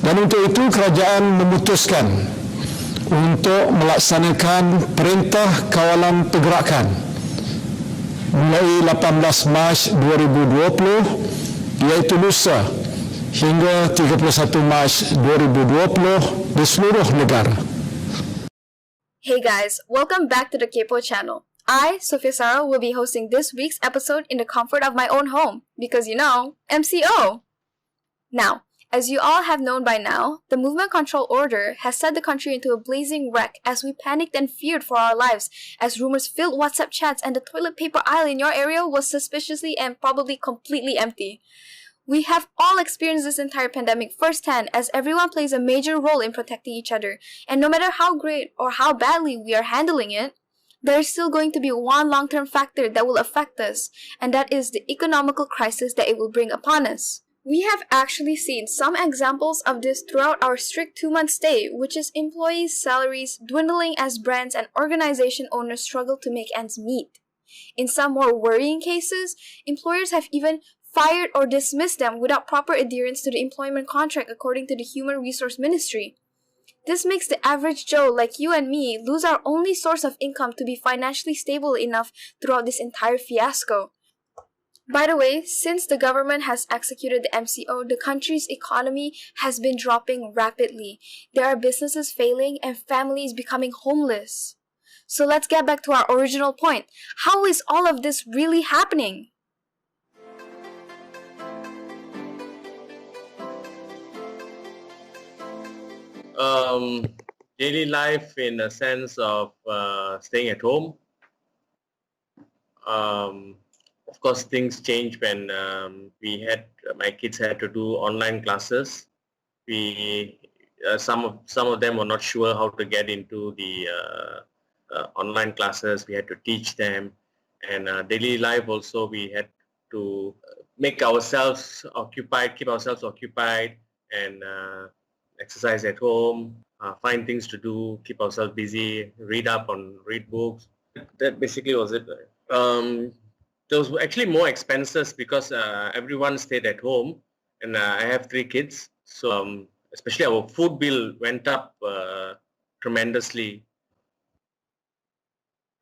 Dan untuk itu kerajaan memutuskan untuk melaksanakan perintah kawalan pergerakan mulai 18 Mac 2020 iaitu lusa hingga 31 Mac 2020 di seluruh negara. Hey guys, welcome back to the Gepo channel. I, Sophea Sara, will be hosting this week's episode in the comfort of my own home because, MCO! Now, as you all have known by now, the Movement Control Order has set the country into a blazing wreck as we panicked and feared for our lives as rumors filled WhatsApp chats and the toilet paper aisle in your area was suspiciously and probably completely empty. We have all experienced this entire pandemic firsthand as everyone plays a major role in protecting each other, and no matter how great or how badly we are handling it, there is still going to be one long-term factor that will affect us, and that is the economical crisis that it will bring upon us. We have actually seen some examples of this throughout our strict 2-month stay, which is employees' salaries dwindling as brands and organization owners struggle to make ends meet. In some more worrying cases, employers have even fired or dismissed them without proper adherence to the employment contract according to the Human Resource Ministry. This makes the average Joe like you and me lose our only source of income to be financially stable enough throughout this entire fiasco. By the way, since the government has executed the MCO, the country's economy has been dropping rapidly. There are businesses failing and families becoming homeless. So let's get back to our original point. How is all of this really happening? Daily life in a sense of staying at home. Of course, things change when my kids had to do online classes. Some of them were not sure how to get into the online classes. We had to teach them, and daily life also we had to keep ourselves occupied, and exercise at home, find things to do, keep ourselves busy, read books. That basically was it. There was actually more expenses because everyone stayed at home, and I have 3 kids. So especially our food bill went up tremendously.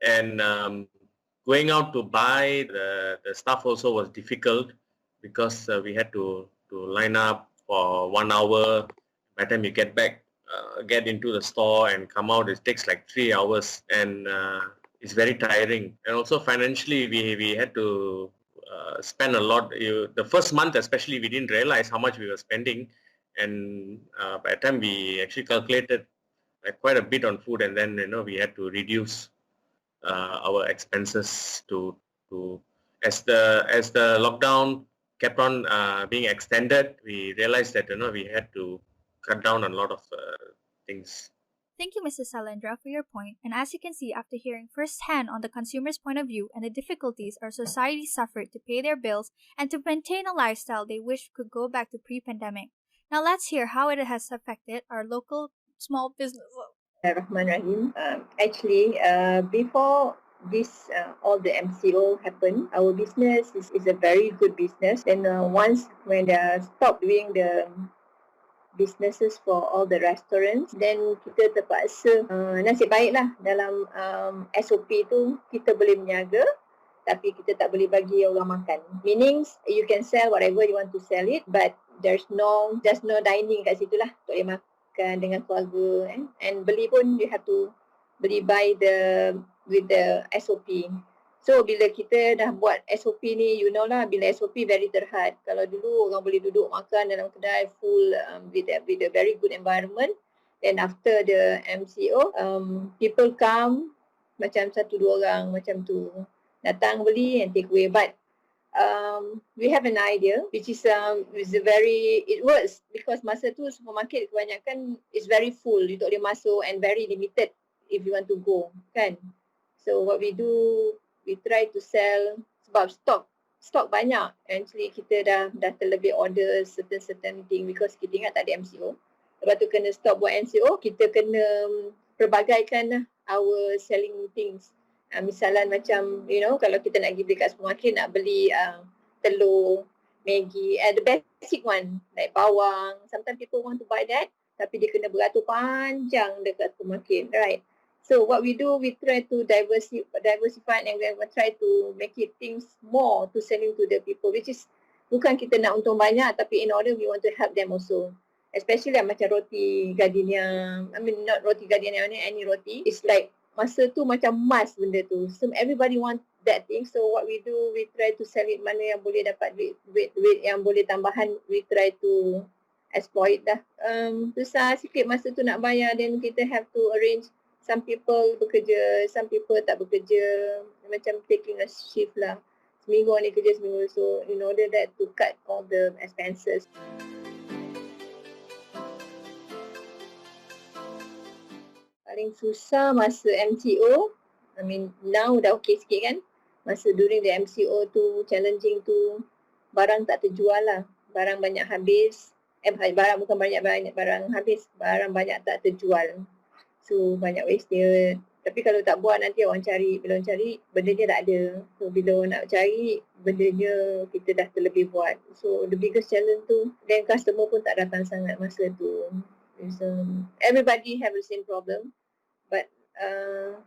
And going out to buy the stuff also was difficult because we had to line up for 1 hour. By the time you get into the store and come out, it takes like 3 hours, and it's very tiring. And also financially, we had to spend a lot. The first month especially, we didn't realize how much we were spending, and by the time we actually calculated quite a bit on food, and then we had to reduce our expenses to as the lockdown kept on being extended. We realized that we had to cut down on a lot of things. Thank you, Mrs. Salendra, for your point. And as you can see, after hearing firsthand on the consumer's point of view and the difficulties our society suffered to pay their bills and to maintain a lifestyle they wish could go back to pre-pandemic. Now let's hear how it has affected our local small businesses. Rahman Actually, before this all the MCO happened, our business is a very good business. And once when they stopped doing the businesses for all the restaurants, then kita terpaksa nasib baiklah dalam SOP tu kita boleh berniaga tapi kita tak boleh bagi orang makan. Meaning you can sell whatever you want to sell it, but there's no dining kat situ lah. Tak boleh makan dengan keluarga, and beli pun you have to beli with the SOP. So bila kita dah buat SOP ni, you know lah, bila SOP very terhad. Kalau dulu orang boleh duduk makan dalam kedai full with a very good environment. Then after the MCO, people come macam 1-2 orang macam tu. Datang beli and take away. But we have an idea which is it works because masa tu supermarket kebanyakan is very full. You tak boleh masuk and very limited if you want to go, kan? So what we do, we try to sell sebab stock banyak. Actually kita dah terlebih order certain thing because kita ingat tak ada MCO. Lepas tu kena stop buat MCO, kita kena perbagaikan our selling things. Misalan macam, kalau kita nak pergi kat supermarket nak beli telur, Maggi, the basic one like bawang. Sometimes people want to buy that, tapi dia kena beratur panjang dekat supermarket, right? So what we do, we try to diversify and we try to make it things more to selling to the people, which is bukan kita nak untung banyak, tapi in order we want to help them also. Especially like macam roti gardenia, I mean not roti gardenia, any roti. It's like masa tu macam emas benda tu. So everybody want that thing. So what we do, we try to sell it mana yang boleh dapat duit yang boleh tambahan, we try to exploit dah. Susah sikit masa tu nak bayar, then kita have to arrange some people bekerja, some people tak bekerja, macam taking a shift lah. Seminggu ni kerja, seminggu so in order that to cut all the expenses. Paling susah masa MCO, I mean now dah okay sikit kan. Masa during the MCO tu, challenging tu, barang tak terjual lah. Barang banyak habis. Barang bukan banyak barang habis, barang banyak tak terjual. So banyak wasted. Tapi kalau tak buat nanti orang cari. Bila orang cari, bendanya tak ada. So bila orang nak cari, bendanya kita dah terlebih buat. So the biggest challenge tu, then customer pun tak datang sangat masa tu. So, everybody have the same problem. But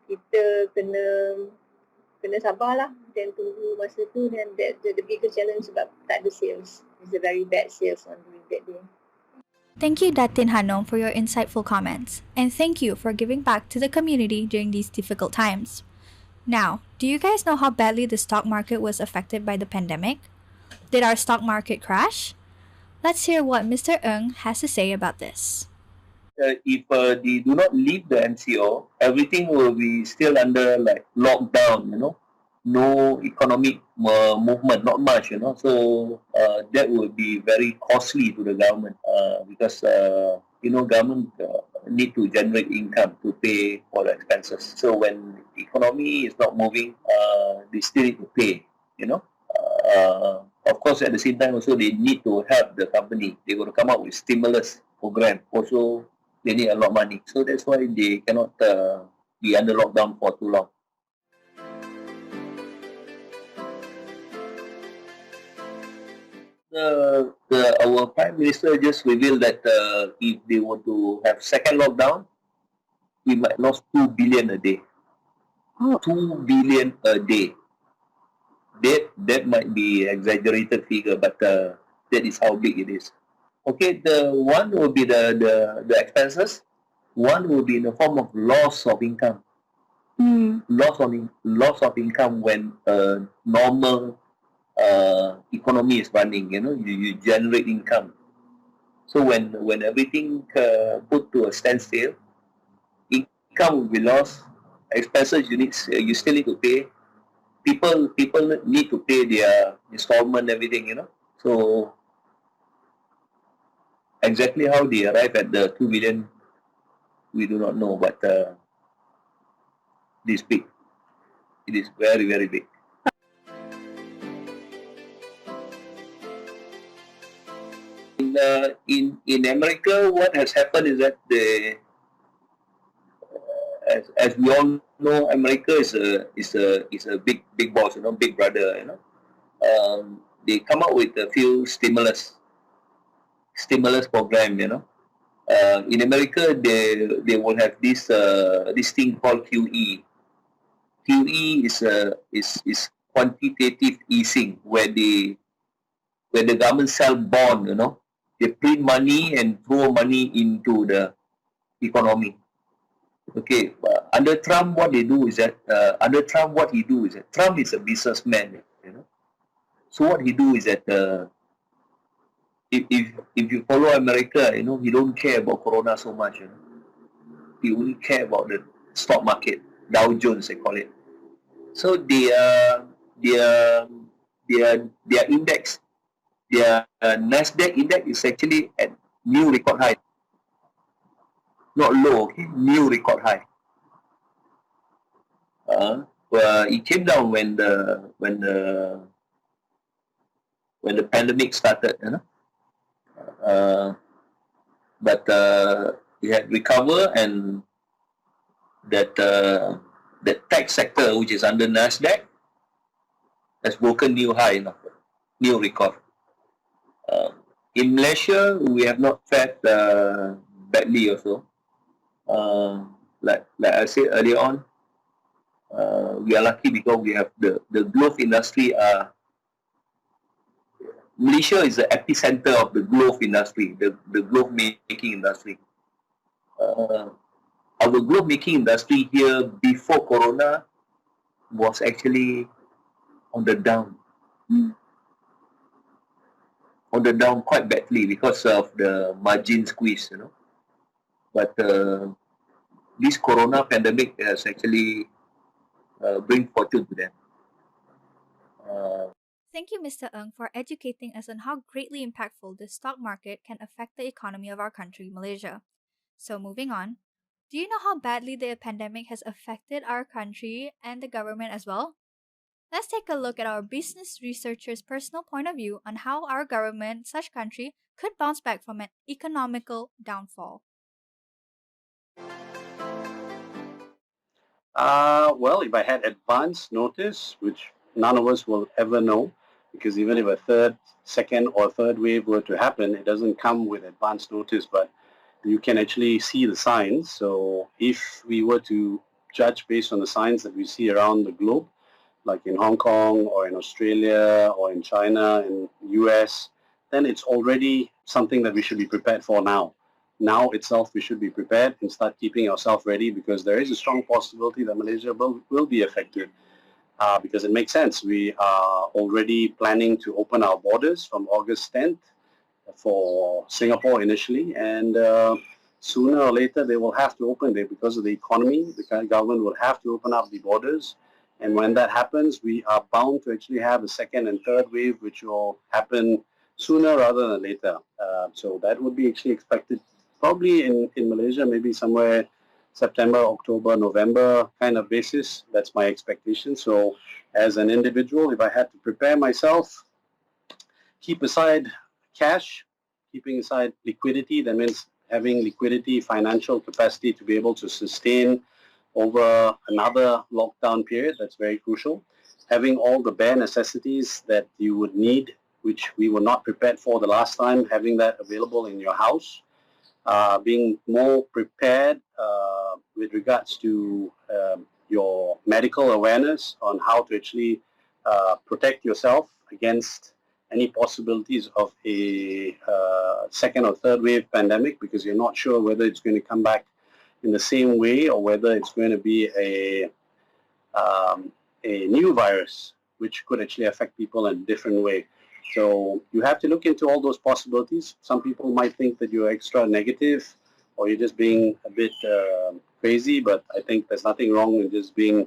kita kena sabarlah, then tunggu masa tu, then the biggest challenge sebab tak ada sales. It's a very bad sales on during that day. Thank you, Datin Hanom, for your insightful comments, and thank you for giving back to the community during these difficult times. Now, do you guys know how badly the stock market was affected by the pandemic? Did our stock market crash? Let's hear what Mr. Ng has to say about this. If they do not leave the MCO, everything will be still under like lockdown, no economic movement, not much, so that will be very costly to the government because, government need to generate income to pay for the expenses. So when the economy is not moving, they still need to pay, Of course, at the same time also they need to help the company. They're going to come up with stimulus program. Also, they need a lot of money. So that's why they cannot be under lockdown for too long. Our Prime Minister just revealed that if they want to have second lockdown, we might lose 2 billion a day. 2 billion a day. That might be exaggerated figure, but that is how big it is. Okay, the one will be the expenses. One will be in the form of loss of income. Loss of income when normal economy is running. You generate income. So when everything put to a standstill, income will be lost. Expenses you still need to pay. People need to pay their installment, everything. So exactly how they arrive at the 2 billion, we do not know, but it is big. It is very, very big. In America, what has happened is that as we all know, America is a big boss, big brother. They come up with a few stimulus program. In America, they will have this thing called QE. QE is quantitative easing, where the government sell bond. They print money and throw money into the economy. Okay, under Trump, what he do is that Trump is a businessman. So what he do is that if you follow America, he don't care about Corona so much. He only care about the stock market, Dow Jones they call it. So their index, their Nasdaq index is actually at new record high. Not low, okay? New record high. It came down when the pandemic started, but it had recovered, and that the tech sector, which is under Nasdaq, has broken new high, new record. In Malaysia, we have not fared badly also. Like I said earlier on, we are lucky because we have the glove industry. Malaysia is the epicenter of the glove industry, the glove making industry. Our glove making industry here before Corona was actually on the down. On the down quite badly because of the margin squeeze, But this Corona pandemic has actually bring fortune to them. Thank you, Mr. Ng, for educating us on how greatly impactful the stock market can affect the economy of our country, Malaysia. So, moving on, do you know how badly the pandemic has affected our country and the government as well? Let's take a look at our business researcher's personal point of view on how our government, such country, could bounce back from an economical downfall. Well, if I had advance notice, which none of us will ever know, because even if a second or third wave were to happen, it doesn't come with advance notice, but you can actually see the signs. So if we were to judge based on the signs that we see around the globe, like in Hong Kong or in Australia or in China and US, then it's already something that we should be prepared for now. Now itself, we should be prepared and start keeping ourselves ready, because there is a strong possibility that Malaysia will be affected. Because it makes sense. We are already planning to open our borders from August 10th for Singapore initially, and sooner or later they will have to open it because of the economy. The government will have to open up the borders, and when that happens, we are bound to actually have a second and third wave, which will happen sooner rather than later. So that would be actually expected probably in Malaysia, maybe somewhere September, October, November kind of basis. That's my expectation. So as an individual, if I had to prepare myself, keep aside cash, keeping aside liquidity, that means having liquidity, financial capacity to be able to sustain over another lockdown period. That's very crucial. Having all the bare necessities that you would need, which we were not prepared for the last time, having that available in your house. Being more prepared with regards to your medical awareness on how to actually protect yourself against any possibilities of a second or third wave pandemic, because you're not sure whether it's going to come back in the same way or whether it's going to be a new virus which could actually affect people in a different way. So you have to look into all those possibilities. Some people might think that you're extra negative or you're just being a bit crazy, but I think there's nothing wrong with just being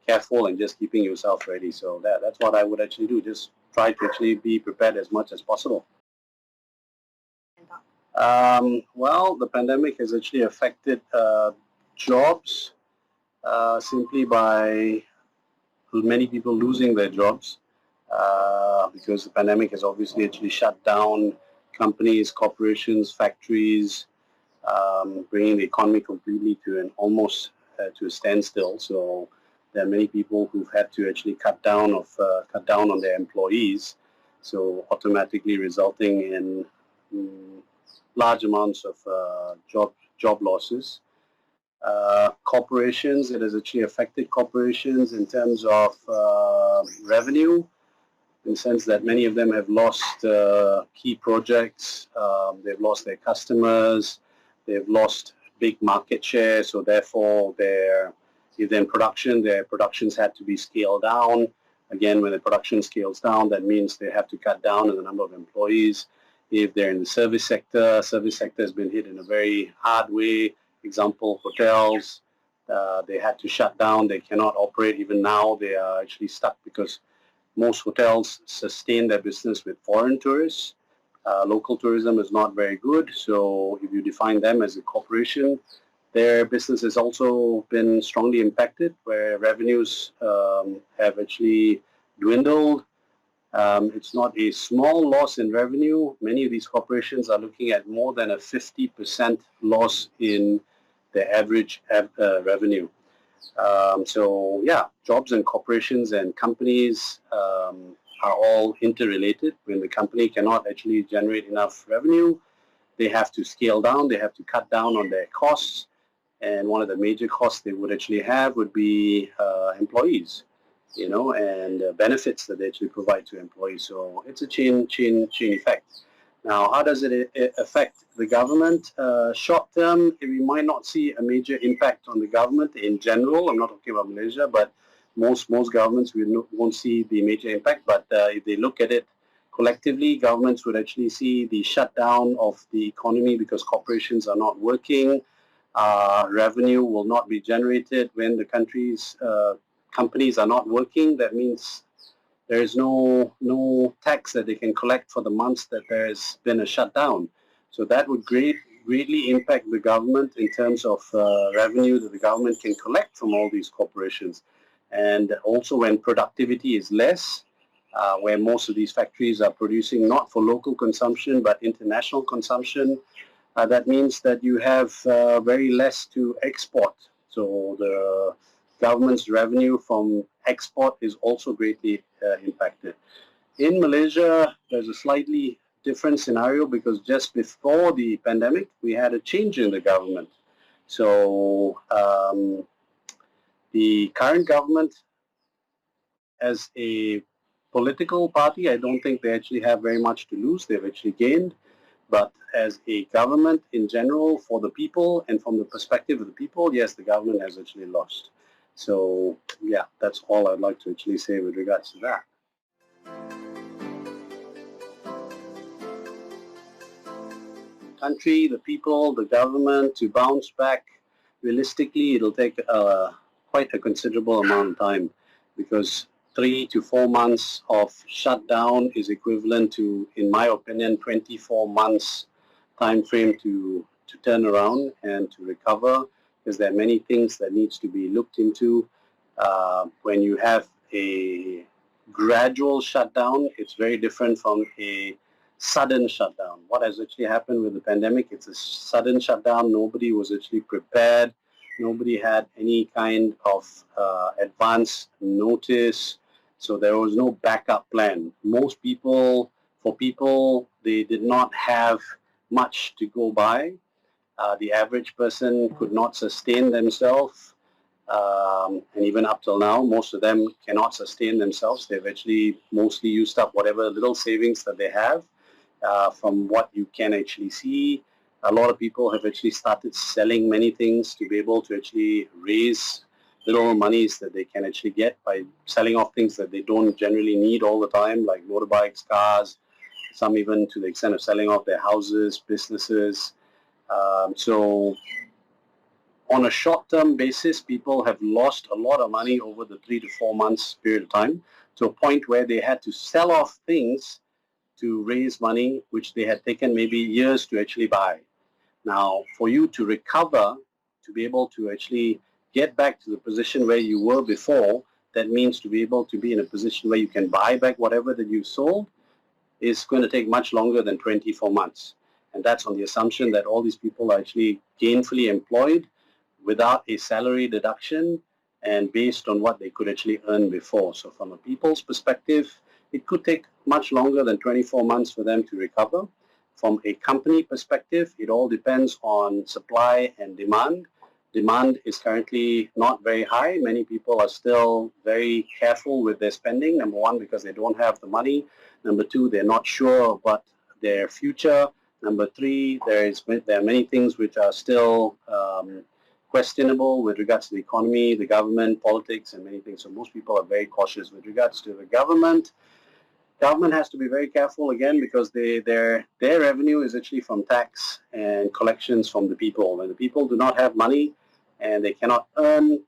careful and just keeping yourself ready. So that's what I would actually do. Just try to actually be prepared as much as possible. Well, the pandemic has actually affected jobs simply by many people losing their jobs. Because the pandemic has obviously actually shut down companies, corporations, factories, bringing the economy completely to an almost to a standstill. So there are many people who've had to actually cut down on their employees, so automatically resulting in large amounts of job losses. Corporations, it has actually affected corporations in terms of revenue, in the sense that many of them have lost key projects, they've lost their customers, they've lost big market share, so therefore if they're in production, their productions had to be scaled down. Again, when the production scales down, that means they have to cut down on the number of employees. If they're in the service sector has been hit in a very hard way. Example, hotels, they had to shut down, they cannot operate. Even now, they are actually stuck because most hotels sustain their business with foreign tourists. Local tourism is not very good, so if you define them as a corporation, their business has also been strongly impacted, where revenues have actually dwindled. It's not a small loss in revenue. Many of these corporations are looking at more than a 50% loss in their average revenue. So yeah, jobs and corporations and companies are all interrelated. When the company cannot actually generate enough revenue, they have to scale down, they have to cut down on their costs, and one of the major costs they would actually have would be employees, and benefits that they actually provide to employees. So it's a chain effect. Now, how does it affect the government? Short term, we might not see a major impact on the government in general. I'm not talking about Malaysia, but most governments won't see the major impact. But if they look at it collectively, governments would actually see the shutdown of the economy because corporations are not working. Revenue will not be generated when the country's companies are not working. That means there is no tax that they can collect for the months that there has been a shutdown. So that would greatly impact the government in terms of revenue that the government can collect from all these corporations. And also when productivity is less, where most of these factories are producing not for local consumption but international consumption, that means that you have very less to export. So the government's revenue from export is also greatly impacted. In Malaysia, there's a slightly different scenario because just before the pandemic, we had a change in the government. So the current government, as a political party, I don't think they actually have very much to lose. They've actually gained. But as a government in general, for the people and from the perspective of the people, yes, the government has actually lost. So, yeah, that's all I'd like to actually say with regards to that. Country, the people, the government to bounce back, realistically, it'll take quite a considerable amount of time because 3 to 4 months of shutdown is equivalent to, in my opinion, 24 months time frame to turn around and to recover, because there are many things that needs to be looked into. When you have a gradual shutdown, it's very different from a sudden shutdown. What has actually happened with the pandemic, it's a sudden shutdown. Nobody was actually prepared. Nobody had any kind of advance notice. So there was no backup plan. For people, they did not have much to go by. The average person could not sustain themselves. And even up till now, most of them cannot sustain themselves. They've actually mostly used up whatever little savings that they have. From what you can actually see, a lot of people have actually started selling many things to be able to actually raise little monies that they can actually get by selling off things that they don't generally need all the time, like motorbikes, cars, some even to the extent of selling off their houses, businesses. So on a short-term basis, people have lost a lot of money over the 3 to 4 months period of time, to a point where they had to sell off things to raise money which they had taken maybe years to actually buy. Now, for you to recover, to be able to actually get back to the position where you were before, that means to be able to be in a position where you can buy back whatever that you sold, is going to take much longer than 24 months. And that's on the assumption that all these people are actually gainfully employed without a salary deduction and based on what they could actually earn before. So from a people's perspective, it could take much longer than 24 months for them to recover. From a company perspective, it all depends on supply and demand. Demand is currently not very high. Many people are still very careful with their spending. Number one, because they don't have the money. Number two, they're not sure about their future. Number three, there are many things which are still questionable with regards to the economy, the government, politics, and many things. So most people are very cautious with regards to the government. Government has to be very careful again because their revenue is actually from tax and collections from the people. When the people do not have money and they cannot earn,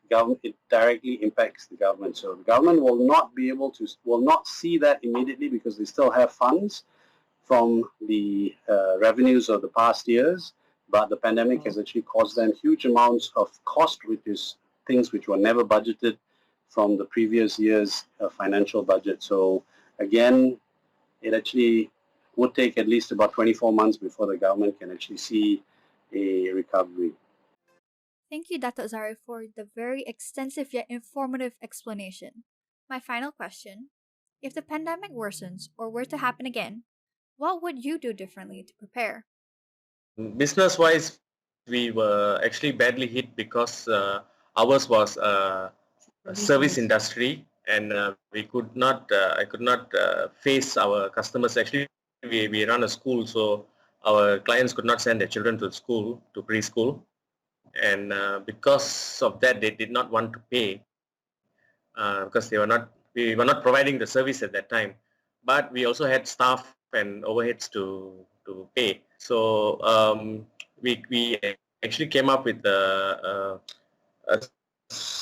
it directly impacts the government. So the government will not see that immediately because they still have funds from the revenues of the past years. But the pandemic has actually caused them huge amounts of cost, which is things which were never budgeted from the previous year's financial budget. So again, it actually would take at least about 24 months before the government can actually see a recovery. Thank you, Dato' Zari, for the very extensive yet informative explanation. My final question: If the pandemic worsens or were to happen again, what would you do differently to prepare? Business-wise, we were actually badly hit because ours was a service industry, and we could not. I could not face our customers. Actually, we run a school, so our clients could not send their children to school, to preschool, and because of that, they did not want to pay because we were not providing the service at that time. But we also had staff and overheads to pay. So we actually came up with a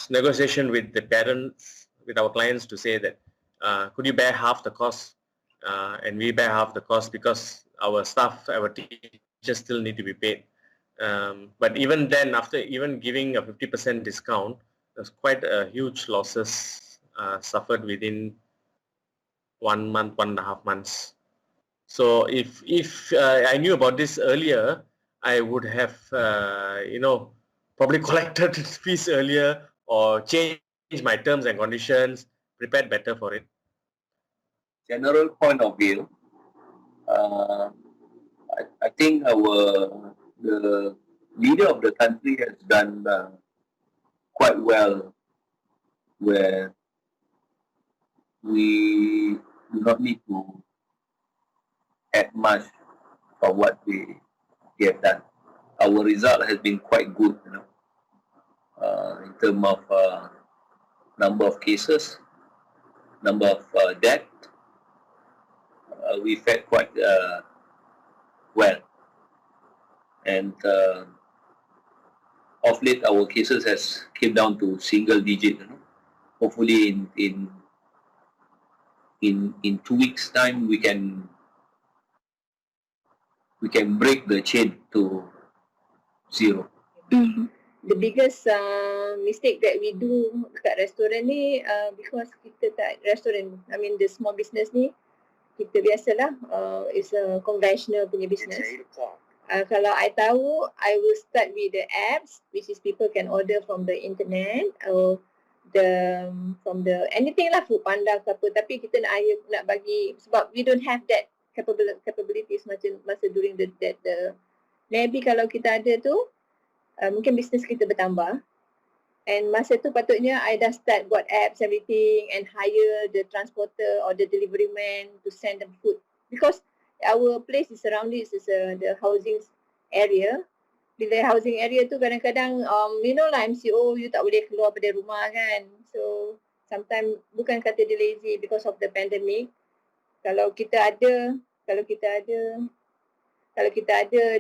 negotiation with the parents, with our clients, to say that could you bear half the cost, and we bear half the cost because our staff, our teachers still need to be paid. But even then, after even giving a 50% discount, there's quite a huge losses suffered within 1 month, 1.5 months. So if I knew about this earlier, I would have probably collected fees earlier or changed my terms and conditions, prepared better for it. General point of view, uh, I think the leader of the country has done quite well, where we do not need to add much for what we have done. Our result has been quite good, in terms of number of cases, number of death. We fared quite well, and of late our cases has came down to single digit. Hopefully, in 2 weeks' time, we can break the chain to zero. The biggest mistake that we do kat restoran ni, because kita tak restoran, I mean the small business ni, kita biasalah, is a conventional punya business. Kalau I tahu, I will start with the apps, which is people can order from the internet or from the anything lah, food panda ke apa. Tapi kita nak bagi, sebab we don't have that capabilities macam masa during the maybe kalau kita ada tu, mungkin bisnes kita bertambah. And masa tu patutnya I dah start buat apps, everything, and hire the transporter or the delivery man to send them food. Because our place is surrounded is the housing area. Bila housing area tu kadang-kadang, lah MCO, you tak boleh keluar pada rumah kan. So, sometimes bukan kata dia lazy because of the pandemic. Kalau kita ada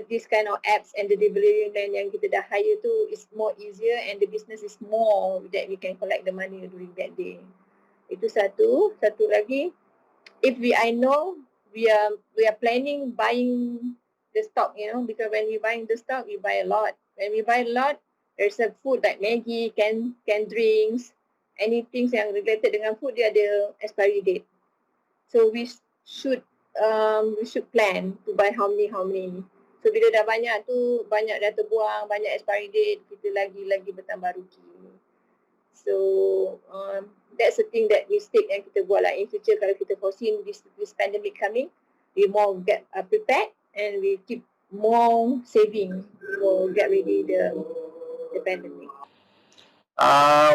this kind of apps and the delivery man yang kita dah hire tu, is more easier and the business is more that we can collect the money during that day. Itu satu. Satu lagi, I know we are planning buying the stock, because when we buying the stock, we buy a lot. When we buy a lot, there's a food like Maggi, canned drinks, anything yang related dengan food, dia ada expiry date. So we should plan to buy how many. So bila dah banyak tu, banyak dah terbuang, banyak expiry date, kita lagi bertambah rugi. So that's the thing, that mistake yang kita buat lah. In future, kalau kita foresee this pandemic coming, we more get prepared and we keep more saving to get ready the pandemic.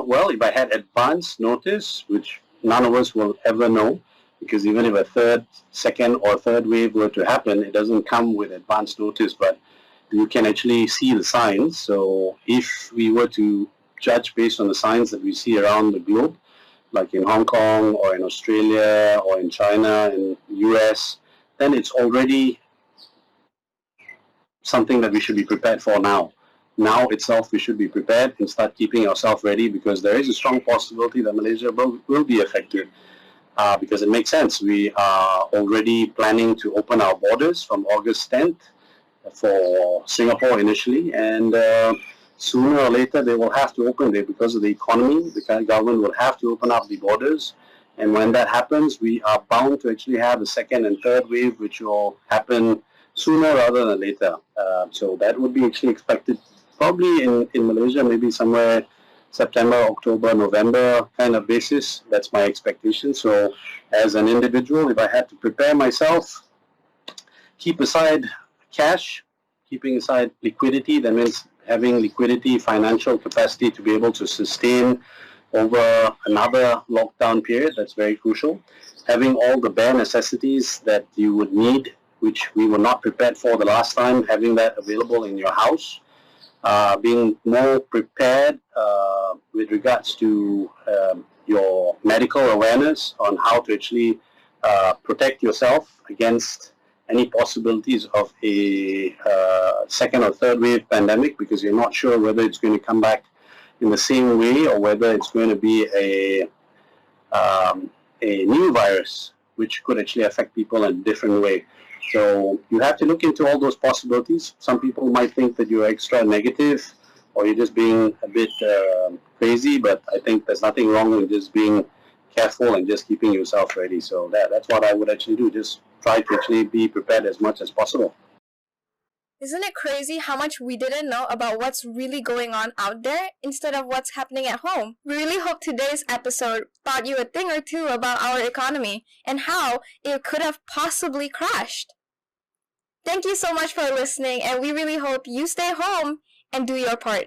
Well, if I had advance notice, which none of us will ever know, because even if a second or third wave were to happen, it doesn't come with advance notice, but you can actually see the signs. So if we were to judge based on the signs that we see around the globe, like in Hong Kong or in Australia or in China and US, then it's already something that we should be prepared for now. Now itself, we should be prepared and start keeping ourselves ready, because there is a strong possibility that Malaysia will be affected. Because it makes sense. We are already planning to open our borders from August 10th for Singapore initially, and sooner or later they will have to open it because of the economy. The government will have to open up the borders, and when that happens, we are bound to actually have a second and third wave, which will happen sooner rather than later. So that would be actually expected probably in Malaysia, maybe somewhere September, October, November kind of basis. That's my expectation. So as an individual, if I had to prepare myself, keep aside cash, keeping aside liquidity, that means having liquidity, financial capacity to be able to sustain over another lockdown period. That's very crucial. Having all the bare necessities that you would need, which we were not prepared for the last time, having that available in your house. Being more prepared with regards to your medical awareness on how to actually protect yourself against any possibilities of a second or third wave pandemic, because you're not sure whether it's going to come back in the same way or whether it's going to be a new virus which could actually affect people in a different way. So you have to look into all those possibilities. Some people might think that you're extra negative or you're just being a bit crazy, but I think there's nothing wrong with just being careful and just keeping yourself ready. So that's what I would actually do. Just try to actually be prepared as much as possible. Isn't it crazy how much we didn't know about what's really going on out there instead of what's happening at home? We really hope today's episode taught you a thing or two about our economy and how it could have possibly crashed. Thank you so much for listening, and we really hope you stay home and do your part.